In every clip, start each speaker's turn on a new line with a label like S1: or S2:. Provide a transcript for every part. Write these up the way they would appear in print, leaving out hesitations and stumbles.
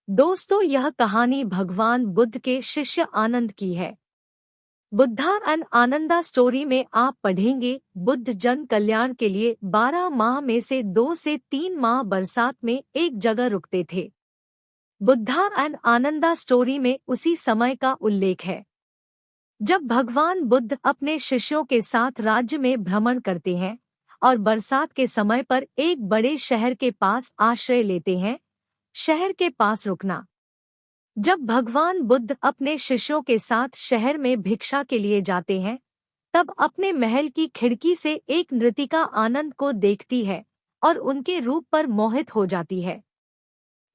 S1: दोस्तों, यह कहानी भगवान बुद्ध के शिष्य आनंद की है। बुद्धा एंड आनंदा स्टोरी में आप पढ़ेंगे बुद्ध जन कल्याण के लिए 12 माह में से 2 से 3 माह बरसात में एक जगह रुकते थे। बुद्धा एंड आनंदा स्टोरी में उसी समय का उल्लेख है जब भगवान बुद्ध अपने शिष्यों के साथ राज्य में भ्रमण करते हैं और बरसात के समय पर एक बड़े शहर के पास आश्रय लेते हैं। शहर के पास रुकना। जब भगवान बुद्ध अपने शिष्यों के साथ शहर में भिक्षा के लिए जाते हैं, तब अपने महल की खिड़की से एक नृतिका आनंद को देखती है और उनके रूप पर मोहित हो जाती है।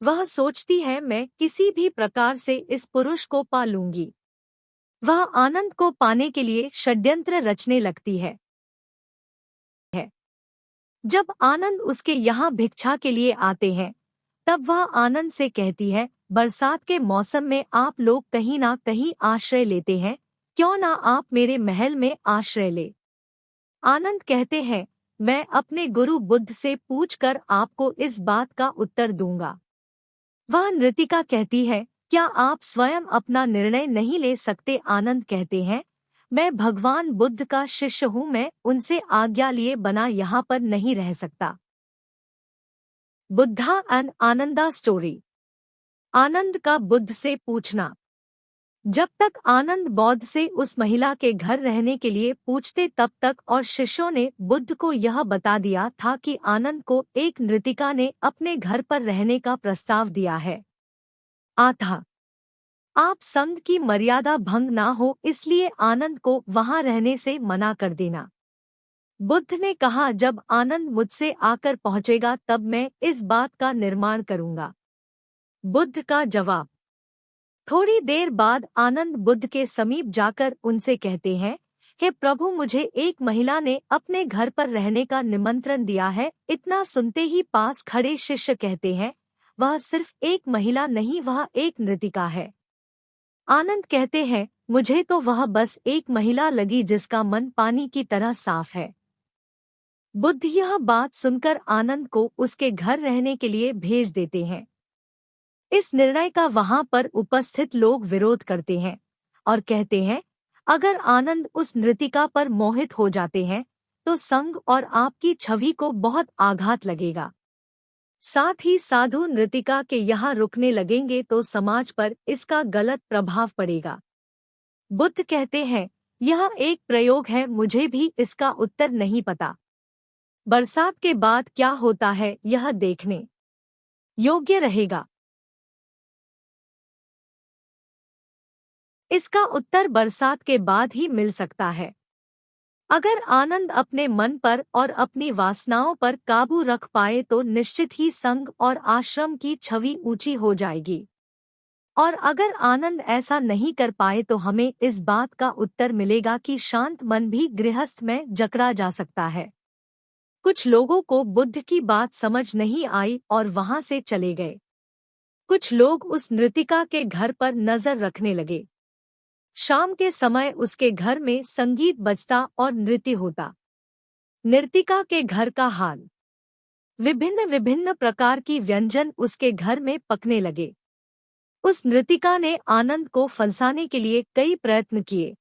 S1: वह सोचती है, मैं किसी भी प्रकार से इस पुरुष को पा लूंगी। वह आनंद को पाने के लिए षड्यंत्र रचने लगती है। जब आनंद उसके यहाँ भिक्षा के लिए आते हैं, तब वह आनंद से कहती है, बरसात के मौसम में आप लोग कहीं ना कहीं आश्रय लेते हैं, क्यों ना आप मेरे महल में आश्रय ले। आनंद कहते हैं, मैं अपने गुरु बुद्ध से पूछकर आपको इस बात का उत्तर दूंगा। वह नृतिका कहती है, क्या आप स्वयं अपना निर्णय नहीं ले सकते। आनंद कहते हैं, मैं भगवान बुद्ध का शिष्य हूँ, मैं उनसे आज्ञा लिए बना यहाँ पर नहीं रह सकता। Buddha and Ananda story. आनंद का बुद्ध से पूछना। जब तक आनंद बौद्ध से उस महिला के घर रहने के लिए पूछते, तब तक और शिष्यों ने बुद्ध को यह बता दिया था कि आनंद को एक नृतिका ने अपने घर पर रहने का प्रस्ताव दिया है। आता आप संघ की मर्यादा भंग ना हो, इसलिए आनंद को वहां रहने से मना कर देना। बुद्ध ने कहा, जब आनंद मुझसे आकर पहुंचेगा तब मैं इस बात का निर्माण करूंगा। बुद्ध का जवाब। थोड़ी देर बाद आनंद बुद्ध के समीप जाकर उनसे कहते हैं, हे प्रभु, मुझे एक महिला ने अपने घर पर रहने का निमंत्रण दिया है। इतना सुनते ही पास खड़े शिष्य कहते हैं, वह सिर्फ एक महिला नहीं, वह एक नृतिका है। आनंद कहते हैं, मुझे तो वह बस एक महिला लगी जिसका मन पानी की तरह साफ है। बुद्ध यह बात सुनकर आनंद को उसके घर रहने के लिए भेज देते हैं। इस निर्णय का वहां पर उपस्थित लोग विरोध करते हैं और कहते हैं, अगर आनंद उस नृतिका पर मोहित हो जाते हैं तो संघ और आपकी छवि को बहुत आघात लगेगा। साथ ही साधु नृतिका के यहाँ रुकने लगेंगे तो समाज पर इसका गलत प्रभाव पड़ेगा। बुद्ध कहते हैं, यह एक प्रयोग है, मुझे भी इसका उत्तर नहीं पता। बरसात के बाद क्या होता है यह देखने योग्य रहेगा। इसका उत्तर बरसात के बाद ही मिल सकता है। अगर आनंद अपने मन पर और अपनी वासनाओं पर काबू रख पाए तो निश्चित ही संघ और आश्रम की छवि ऊंची हो जाएगी, और अगर आनंद ऐसा नहीं कर पाए तो हमें इस बात का उत्तर मिलेगा कि शांत मन भी गृहस्थ में जकड़ा जा सकता है। कुछ लोगों को बुद्ध की बात समझ नहीं आई और वहां से चले गए। कुछ लोग उस नृतिका के घर पर नजर रखने लगे। शाम के समय उसके घर में संगीत बजता और नृत्य होता। नर्तिका के घर का हाल। विभिन्न विभिन्न प्रकार की व्यंजन उसके घर में पकने लगे। उस नृतिका ने आनंद को फंसाने के लिए कई प्रयत्न किए।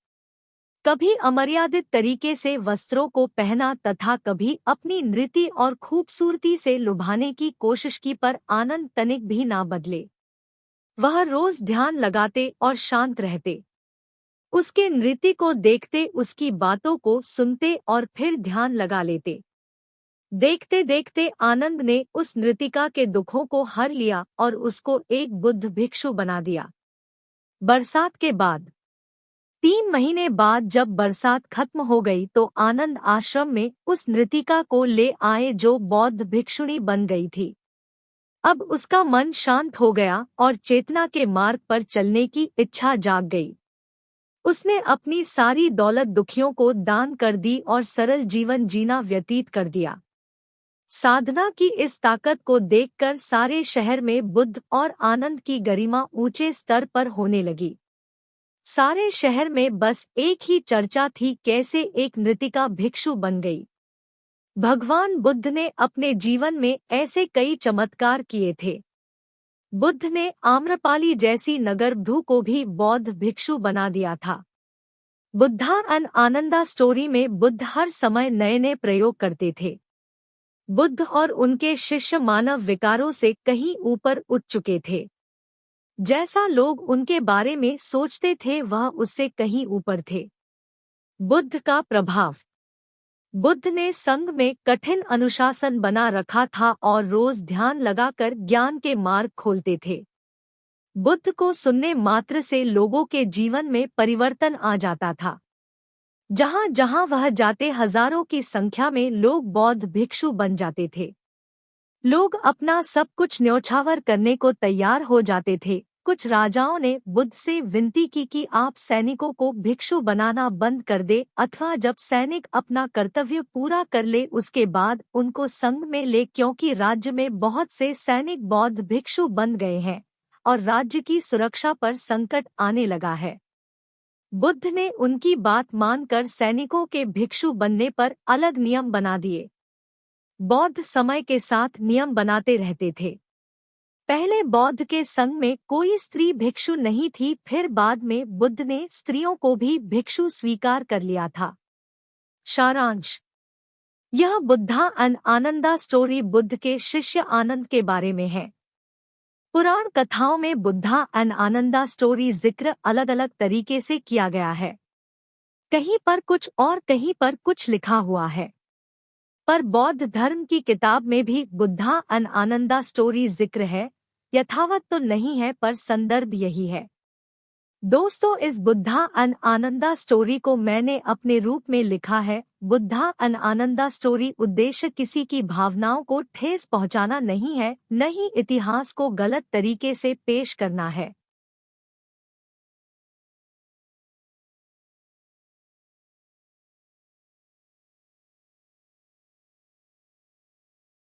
S1: कभी अमर्यादित तरीके से वस्त्रों को पहना तथा कभी अपनी नृत्य और खूबसूरती से लुभाने की कोशिश की, पर आनंद तनिक भी ना बदले। वह रोज ध्यान लगाते और शांत रहते। उसके नृत्य को देखते, उसकी बातों को सुनते और फिर ध्यान लगा लेते। देखते देखते आनंद ने उस नृतिका के दुखों को हर लिया और उसको एक बुद्ध भिक्षु बना दिया। बरसात के बाद 3 महीने बाद जब बरसात खत्म हो गई तो आनंद आश्रम में उस नृतिका को ले आए जो बौद्ध भिक्षुणी बन गई थी। अब उसका मन शांत हो गया और चेतना के मार्ग पर चलने की इच्छा जाग गई। उसने अपनी सारी दौलत दुखियों को दान कर दी और सरल जीवन जीना व्यतीत कर दिया। साधना की इस ताकत को देखकर सारे शहर में बुद्ध और आनंद की गरिमा ऊंचे स्तर पर होने लगी। सारे शहर में बस एक ही चर्चा थी, कैसे एक नृतिका भिक्षु बन गई। भगवान बुद्ध ने अपने जीवन में ऐसे कई चमत्कार किए थे। बुद्ध ने आम्रपाली जैसी नगरबधू को भी बौद्ध भिक्षु बना दिया था। बुद्धा एंड आनंदा स्टोरी में बुद्ध हर समय नए नए प्रयोग करते थे। बुद्ध और उनके शिष्य मानव विकारों से कहीं ऊपर उठ चुके थे। जैसा लोग उनके बारे में सोचते थे वह उससे कहीं ऊपर थे। बुद्ध का प्रभाव। बुद्ध ने संघ में कठिन अनुशासन बना रखा था और रोज ध्यान लगाकर ज्ञान के मार्ग खोलते थे। बुद्ध को सुनने मात्र से लोगों के जीवन में परिवर्तन आ जाता था। जहां जहां वह जाते हजारों की संख्या में लोग बौद्ध भिक्षु बन जाते थे। लोग अपना सब कुछ न्यौछावर करने को तैयार हो जाते थे। कुछ राजाओं ने बुद्ध से विनती की कि आप सैनिकों को भिक्षु बनाना बंद कर दे, अथवा जब सैनिक अपना कर्तव्य पूरा कर ले उसके बाद उनको संग में ले, क्योंकि राज्य में बहुत से सैनिक बौद्ध भिक्षु बन गए हैं और राज्य की सुरक्षा पर संकट आने लगा है। बुद्ध ने उनकी बात मानकर सैनिकों के भिक्षु बनने पर अलग नियम बना दिए। बौद्ध समय के साथ नियम बनाते रहते थे। पहले बौद्ध के संघ में कोई स्त्री भिक्षु नहीं थी, फिर बाद में बुद्ध ने स्त्रियों को भी भिक्षु स्वीकार कर लिया था। सारांश। यह बुद्धा एंड आनंदा स्टोरी बुद्ध के शिष्य आनंद के बारे में है। पुराण कथाओं में बुद्धा एंड आनंदा स्टोरी जिक्र अलग अलग तरीके से किया गया है। कहीं पर कुछ और कहीं पर कुछ लिखा हुआ है। पर बौद्ध धर्म की किताब में भी बुद्धा एंड आनंदा स्टोरी जिक्र है। यथावत तो नहीं है पर संदर्भ यही है। दोस्तों, इस बुद्धा एंड आनंदा स्टोरी को मैंने अपने रूप में लिखा है। बुद्धा एंड आनंदा स्टोरी उद्देश्य किसी की भावनाओं को ठेस पहुंचाना नहीं है, न ही इतिहास को गलत तरीके से पेश करना है।